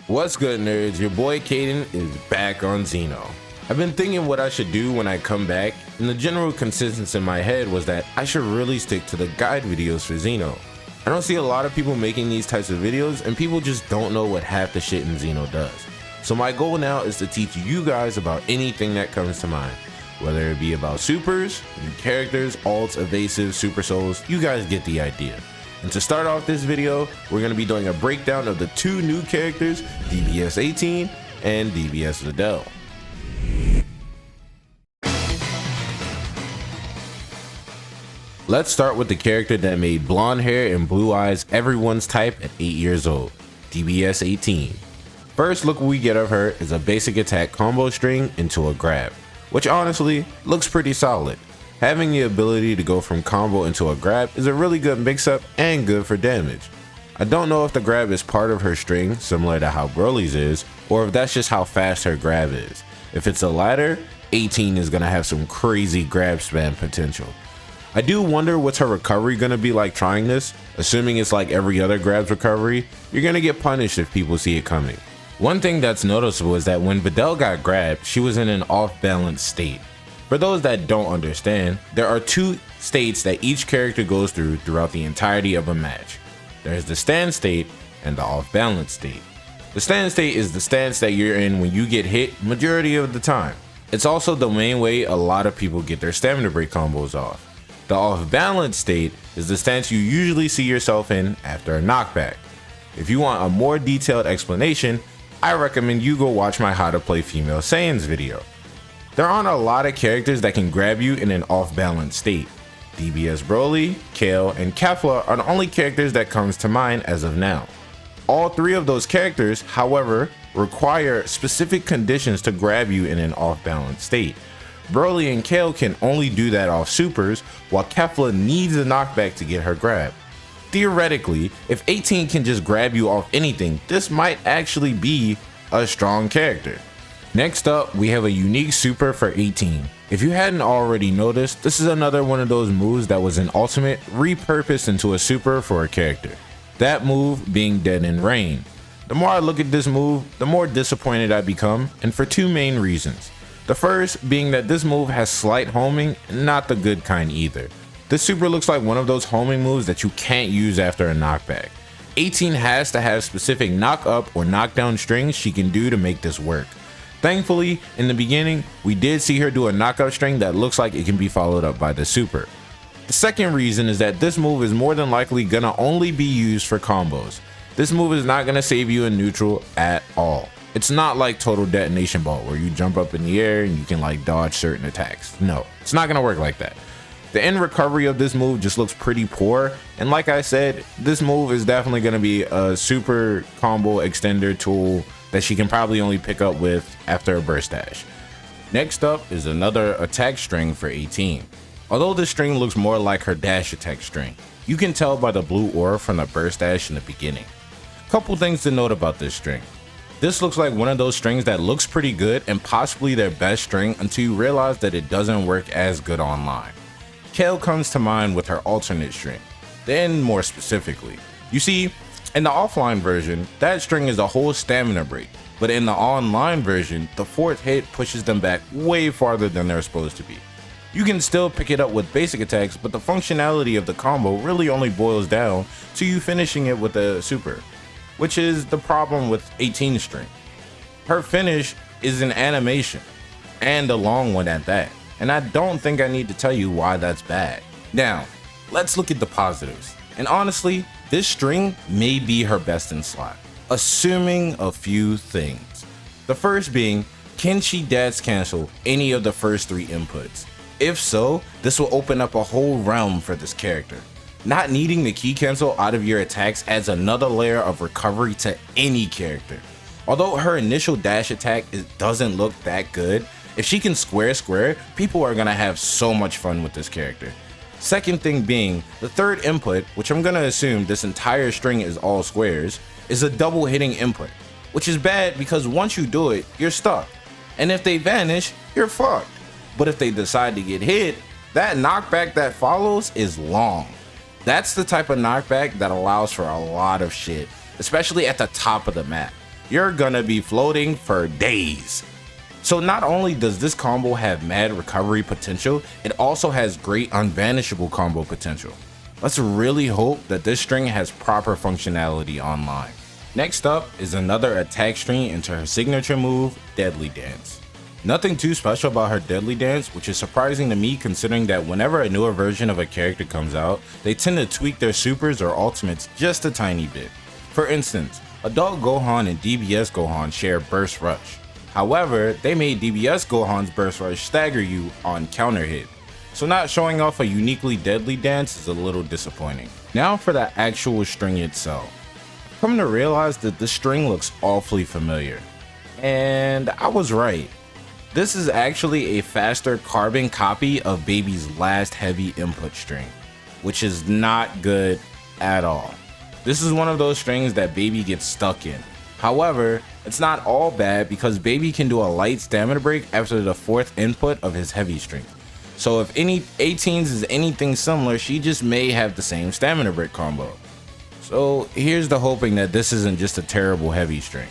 What's good, nerds? Your boy Caden is back on Xeno. I've been thinking what I should do when I come back, and the general consensus in my head was that I should really stick to the guide videos for Xeno. I don't see a lot of people making these types of videos, and people just don't know what half the shit in Xeno does. So my goal now is to teach you guys about anything that comes to mind. Whether it be about supers, new characters, alts, evasive, super souls, you guys get the idea. And to start off this video, we're going to be doing a breakdown of the two new characters, DBS 18 and DBS Videl. Let's start with the character that made blonde hair and blue eyes everyone's type at 8 years old, DBS 18. First look we get of her is a basic attack combo string into a grab, which honestly looks pretty solid. Having the ability to go from combo into a grab is a really good mix-up and good for damage. I don't know if the grab is part of her string, similar to how Broly's is, or if that's just how fast her grab is. If it's the latter, 18 is going to have some crazy grab spam potential. I do wonder what's her recovery going to be like trying this. Assuming it's like every other grab's recovery, you're going to get punished if people see it coming. One thing that's noticeable is that when Videl got grabbed, she was in an off-balance state. For those that don't understand, there are two states that each character goes through throughout the entirety of a match. There's the stand state and the off-balance state. The stand state is the stance that you're in when you get hit majority of the time. It's also the main way a lot of people get their stamina break combos off. The off-balance state is the stance you usually see yourself in after a knockback. If you want a more detailed explanation, I recommend you go watch my How to Play Female Saiyans video. There aren't a lot of characters that can grab you in an off-balance state. DBS Broly, Kale, and Kefla are the only characters that comes to mind as of now. All three of those characters, however, require specific conditions to grab you in an off-balance state. Broly and Kale can only do that off supers, while Kefla needs a knockback to get her grab. Theoretically, if 18 can just grab you off anything, this might actually be a strong character. Next up, we have a unique super for 18. If you hadn't already noticed, this is another one of those moves that was an ultimate repurposed into a super for a character. That move being Dead in Rain. The more I look at this move, the more disappointed I become, and for two main reasons. The first being that this move has slight homing, and not the good kind either. This super looks like one of those homing moves that you can't use after a knockback. 18 has to have specific knock up or knockdown strings she can do to make this work. Thankfully, in the beginning, we did see her do a knockup string that looks like it can be followed up by the super. The second reason is that this move is more than likely gonna only be used for combos. This move is not gonna save you in neutral at all. It's not like Total Detonation Ball where you jump up in the air and you can like dodge certain attacks. No, it's not gonna work like that. The end recovery of this move just looks pretty poor, and like I said, this move is definitely gonna be a super combo extender tool that she can probably only pick up with after a burst dash. Next up is another attack string for 18. Although this string looks more like her dash attack string, you can tell by the blue aura from the burst dash in the beginning. Couple things to note about this string. This looks like one of those strings that looks pretty good and possibly their best string until you realize that it doesn't work as good online. Kale comes to mind with her alternate string, then more specifically. You see, in the offline version, that string is a whole stamina break, but in the online version, the fourth hit pushes them back way farther than they're supposed to be. You can still pick it up with basic attacks, but the functionality of the combo really only boils down to you finishing it with a super, which is the problem with 18's string. Her finish is an animation, and a long one at that, and I don't think I need to tell you why that's bad. Now, let's look at the positives, and honestly, this string may be her best in slot, assuming a few things. The first being, can she dance cancel any of the first three inputs? If so, this will open up a whole realm for this character. Not needing the key cancel out of your attacks adds another layer of recovery to any character. Although her initial dash attack doesn't look that good, if she can square, people are gonna have so much fun with this character. Second thing being, the third input, which I'm gonna assume this entire string is all squares, is a double hitting input, which is bad because once you do it, you're stuck. And if they vanish, you're fucked. But if they decide to get hit, that knockback that follows is long. That's the type of knockback that allows for a lot of shit, especially at the top of the map. you're gonna be floating for days. So not only does this combo have mad recovery potential, it also has great unvanishable combo potential. Let's really hope that this string has proper functionality online. Next up is another attack string into her signature move, Deadly Dance. Nothing too special about her Deadly Dance, which is surprising to me considering that whenever a newer version of a character comes out, they tend to tweak their supers or ultimates just a tiny bit. For instance, Adult Gohan and DBS Gohan share Burst Rush. However, they made DBS Gohan's Burst Rush stagger you on counter hit. So not showing off a uniquely deadly dance is a little disappointing. Now for the actual string itself. I've come to realize that this string looks awfully familiar. And I was right. This is actually a faster carbon copy of Baby's last heavy input string, which is not good at all. This is one of those strings that Baby gets stuck in. However, it's not all bad because Baby can do a light stamina break after the 4th input of his heavy string. So if any 18s is anything similar, she just may have the same stamina break combo. So here's the hoping that this isn't just a terrible heavy string.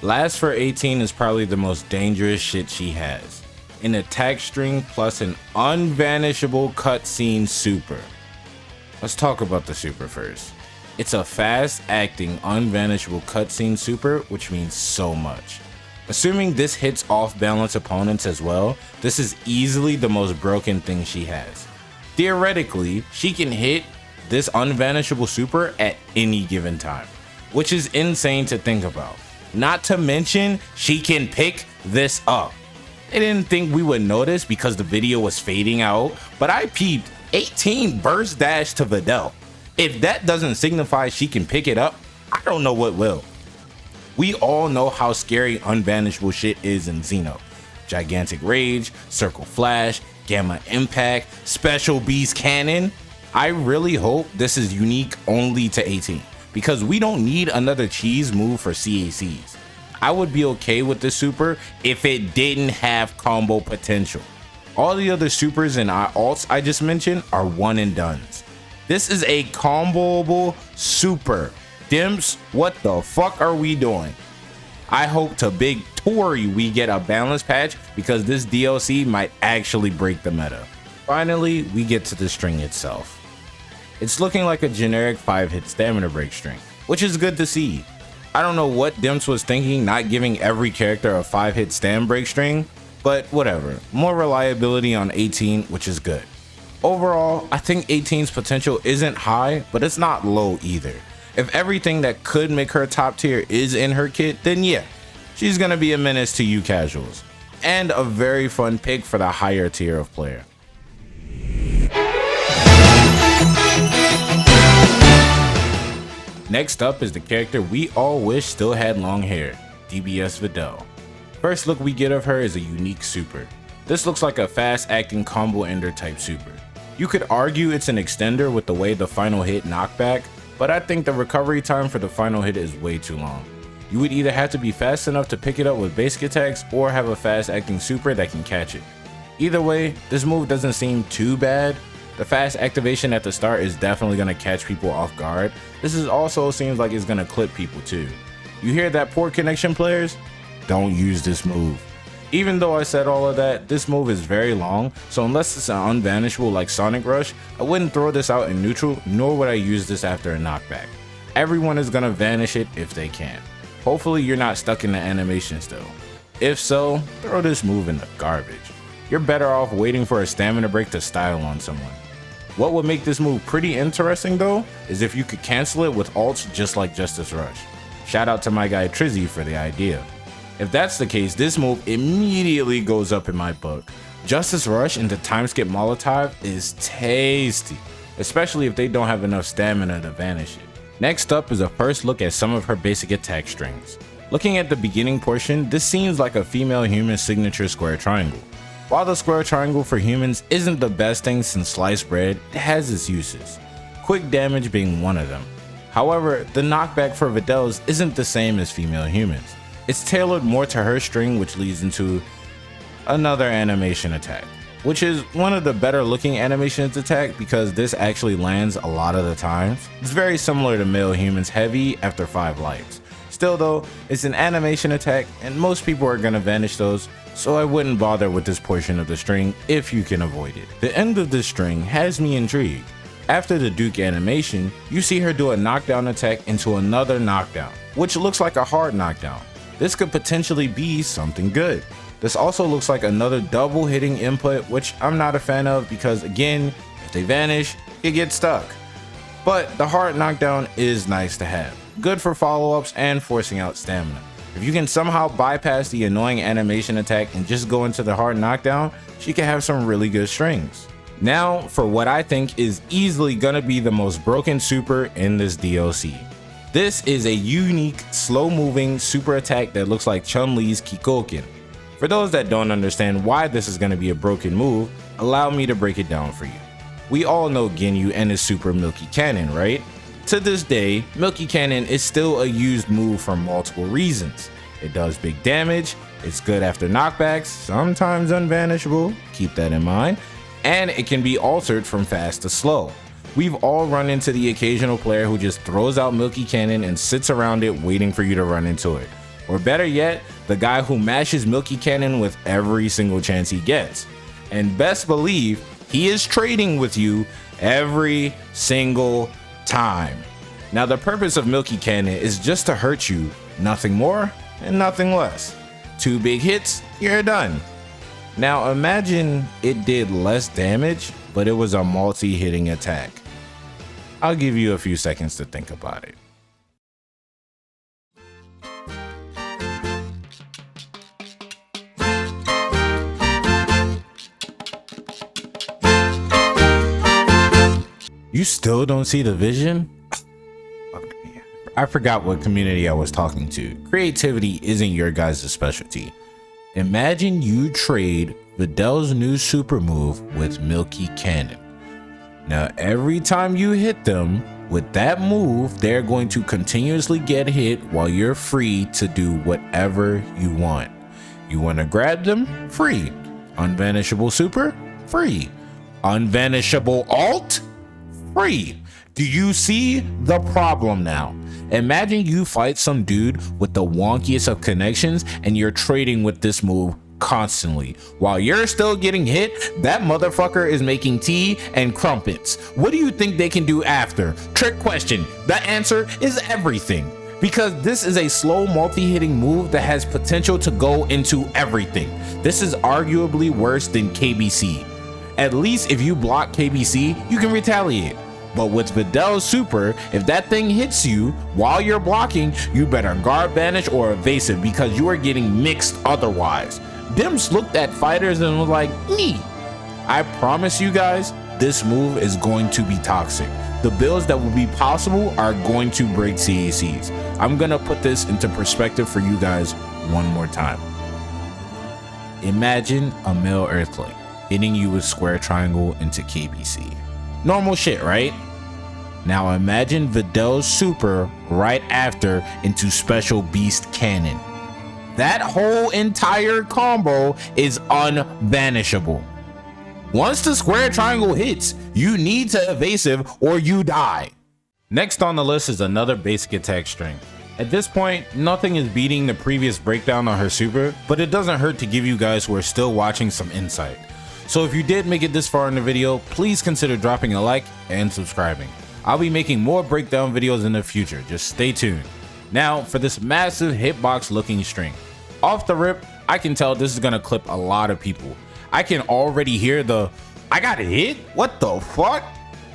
Last for 18 is probably the most dangerous shit she has. An attack string plus an unvanishable cutscene super. Let's talk about the super first. It's a fast acting unvanishable cutscene super, which means so much. Assuming this hits off balance opponents as well, this is easily the most broken thing she has. Theoretically, she can hit this unvanishable super at any given time, which is insane to think about. Not to mention, she can pick this up. I didn't think we would notice because the video was fading out, but I peeped 18 burst dash to Videl. If that doesn't signify she can pick it up, I don't know what will. We all know how scary unvanishable shit is in Xeno. Gigantic Rage, Circle Flash, Gamma Impact, Special Beast Cannon. I really hope this is unique only to 18 because we don't need another cheese move for CACs. I would be okay with this super if it didn't have combo potential. All the other supers and alts I just mentioned are one and dones. This is a comboable super. Dimps, what the fuck are we doing? I hope to Big Tory we get a balance patch because this DLC might actually break the meta. Finally, we get to the string itself. It's looking like a generic 5-hit stamina break string, which is good to see. I don't know what Dimps was thinking not giving every character a 5-hit stam break string, but whatever. More reliability on 18, which is good. Overall, I think 18's potential isn't high, but it's not low either. If everything that could make her top tier is in her kit, then yeah, she's gonna be a menace to you casuals, and a very fun pick for the higher tier of player. Next up is the character we all wish still had long hair, DBS Videl. First look we get of her is a unique super. This looks like a fast acting combo ender type super. You could argue it's an extender with the way the final hit knockback, but I think the recovery time for the final hit is way too long. You would either have to be fast enough to pick it up with basic attacks or have a fast acting super that can catch it. Either way, this move doesn't seem too bad. The fast activation at the start is definitely going to catch people off guard. This is also seems like it's going to clip people too. You hear that poor connection players? Don't use this move. Even though I said all of that, this move is very long, so unless it's an unvanishable like Sonic Rush, I wouldn't throw this out in neutral, nor would I use this after a knockback. Everyone is gonna vanish it if they can. Hopefully you're not stuck in the animation still. If so, throw this move in the garbage. You're better off waiting for a stamina break to style on someone. What would make this move pretty interesting though, is if you could cancel it with ults just like Justice Rush. Shout out to my guy Trizzy for the idea. If that's the case, this move immediately goes up in my book. Justice Rush into Time Skip Molotov is tasty, especially if they don't have enough stamina to vanish it. Next up is a first look at some of her basic attack strings. Looking at the beginning portion, this seems like a female human signature square triangle. While the square triangle for humans isn't the best thing since sliced bread, it has its uses, quick damage being one of them. However, the knockback for Videl's isn't the same as female humans. It's tailored more to her string, which leads into another animation attack, which is one of the better looking animations attack because this actually lands a lot of the times. It's very similar to male humans heavy after 5 lights. Still though, it's an animation attack and most people are gonna vanish those, so I wouldn't bother with this portion of the string if you can avoid it. The end of this string has me intrigued. After the Duke animation, you see her do a knockdown attack into another knockdown, which looks like a hard knockdown. This could potentially be something good. This also looks like another double hitting input, which I'm not a fan of because again, if they vanish, you get stuck. But the hard knockdown is nice to have. Good for follow-ups and forcing out stamina. If you can somehow bypass the annoying animation attack and just go into the hard knockdown, she can have some really good strings. Now for what I think is easily gonna be the most broken super in this DLC. This is a unique, slow-moving super attack that looks like Chun-Li's Kikoken. For those that don't understand why this is gonna be a broken move, allow me to break it down for you. We all know Ginyu and his super Milky Cannon, right? To this day, Milky Cannon is still a used move for multiple reasons. It does big damage, it's good after knockbacks, sometimes unvanishable, keep that in mind, and it can be altered from fast to slow. We've all run into the occasional player who just throws out Milky Cannon and sits around it waiting for you to run into it. Or better yet, the guy who mashes Milky Cannon with every single chance he gets. And best believe, he is trading with you every single time. Now the purpose of Milky Cannon is just to hurt you, nothing more and nothing less. 2 big hits, you're done. Now imagine it did less damage, but it was a multi-hitting attack. I'll give you a few seconds to think about it. You still don't see the vision? I forgot what community I was talking to. Creativity isn't your guys' specialty. Imagine you trade Videl's new super move with Milky Cannon. Now every time you hit them with that move, they're going to continuously get hit while you're free to do whatever you want. You want to grab them? Free. Unvanishable super? Free. Unvanishable alt? Free. Do you see the problem now? Imagine you fight some dude with the wonkiest of connections and you're trading with this move constantly. While you're still getting hit, that motherfucker is making tea and crumpets. What do you think they can do after? Trick question. The answer is everything. Because this is a slow multi-hitting move that has potential to go into everything. This is arguably worse than KBC. At least if you block KBC, you can retaliate. But with Videl's super, if that thing hits you while you're blocking, you better guard banish or evasive because you are getting mixed otherwise. Dims looked at fighters and was like, me. I promise you guys, this move is going to be toxic. The builds that will be possible are going to break CACs. I'm gonna put this into perspective for you guys one more time. Imagine a male earthquake hitting you with square triangle into KBC. Normal shit, right? Now imagine Videl's super right after into special beast cannon. That whole entire combo is unvanishable. Once the square triangle hits, you need to evasive or you die. Next on the list is another basic attack string. At this point, nothing is beating the previous breakdown on her super, but it doesn't hurt to give you guys who are still watching some insight. So if you did make it this far in the video, please consider dropping a like and subscribing. I'll be making more breakdown videos in the future, just stay tuned. Now for this massive hitbox looking string. Off the rip, I can tell this is gonna clip a lot of people. I can already hear the, I got hit? What the fuck?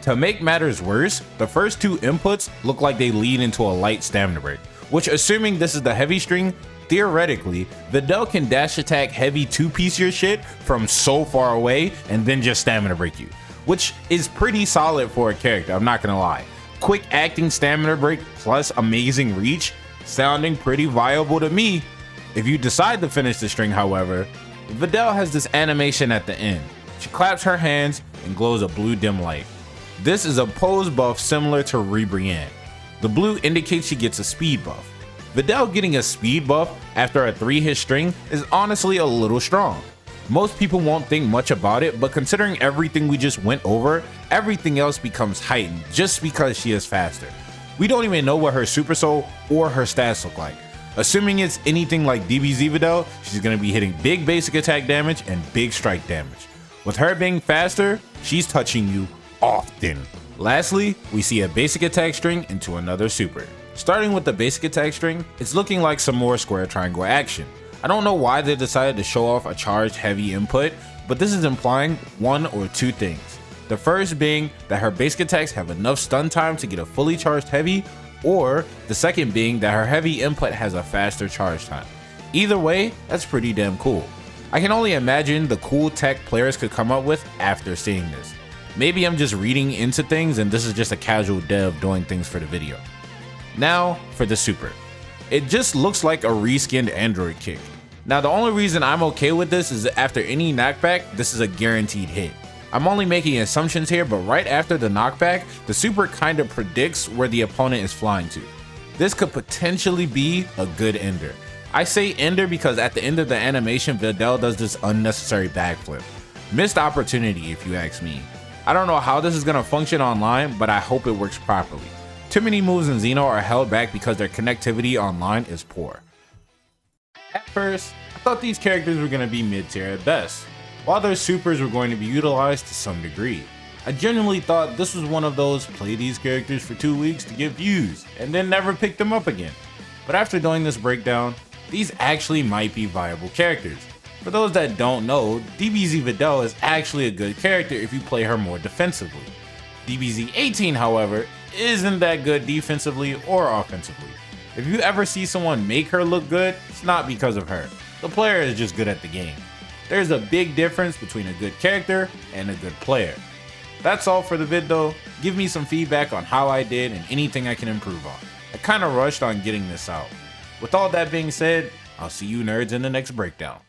To make matters worse, the first 2 inputs look like they lead into a light stamina break, which assuming this is the heavy string, theoretically, Videl can dash attack heavy 2-piece your shit from so far away and then just stamina break you, which is pretty solid for a character, I'm not gonna lie. Quick acting stamina break plus amazing reach, sounding pretty viable to me. If you decide to finish the string, however, Videl has this animation at the end. She claps her hands and glows a blue dim light. This is a pose buff similar to Ribrianne. The blue indicates she gets a speed buff. Videl getting a speed buff after a 3-hit string is honestly a little strong. Most people won't think much about it, but considering everything we just went over, everything else becomes heightened just because she is faster. We don't even know what her Super Soul or her stats look like. Assuming it's anything like DBS Videl, she's going to be hitting big basic attack damage and big strike damage. With her being faster, she's touching you often. Lastly, we see a basic attack string into another super. Starting with the basic attack string, it's looking like some more square triangle action. I don't know why they decided to show off a charged heavy input, but this is implying one or two things. The first being that her basic attacks have enough stun time to get a fully charged heavy, or the second being that her heavy input has a faster charge time. Either way, that's pretty damn cool. I can only imagine the cool tech players could come up with after seeing this. Maybe I'm just reading into things and this is just a casual dev doing things for the video. Now for the super. It just looks like a reskinned Android kick. Now the only reason I'm okay with this is that after any knockback, this is a guaranteed hit. I'm only making assumptions here, but right after the knockback, the super kind of predicts where the opponent is flying to. This could potentially be a good ender. I say ender because at the end of the animation, Videl does this unnecessary backflip. Missed opportunity if you ask me. I don't know how this is going to function online, but I hope it works properly. Too many moves in Xeno are held back because their connectivity online is poor. At first, I thought these characters were going to be mid-tier at best, while their supers were going to be utilized to some degree. I genuinely thought this was one of those play these characters for 2 weeks to get views and then never pick them up again. But after doing this breakdown, these actually might be viable characters. For those that don't know, DBS Videl is actually a good character if you play her more defensively. DBS 18, however, isn't that good defensively or offensively. If you ever see someone make her look good, it's not because of her. The player is just good at the game. There's a big difference between a good character and a good player. That's all for the vid though. Give me some feedback on how I did and anything I can improve on. I kinda rushed on getting this out. With all that being said, I'll see you nerds in the next breakdown.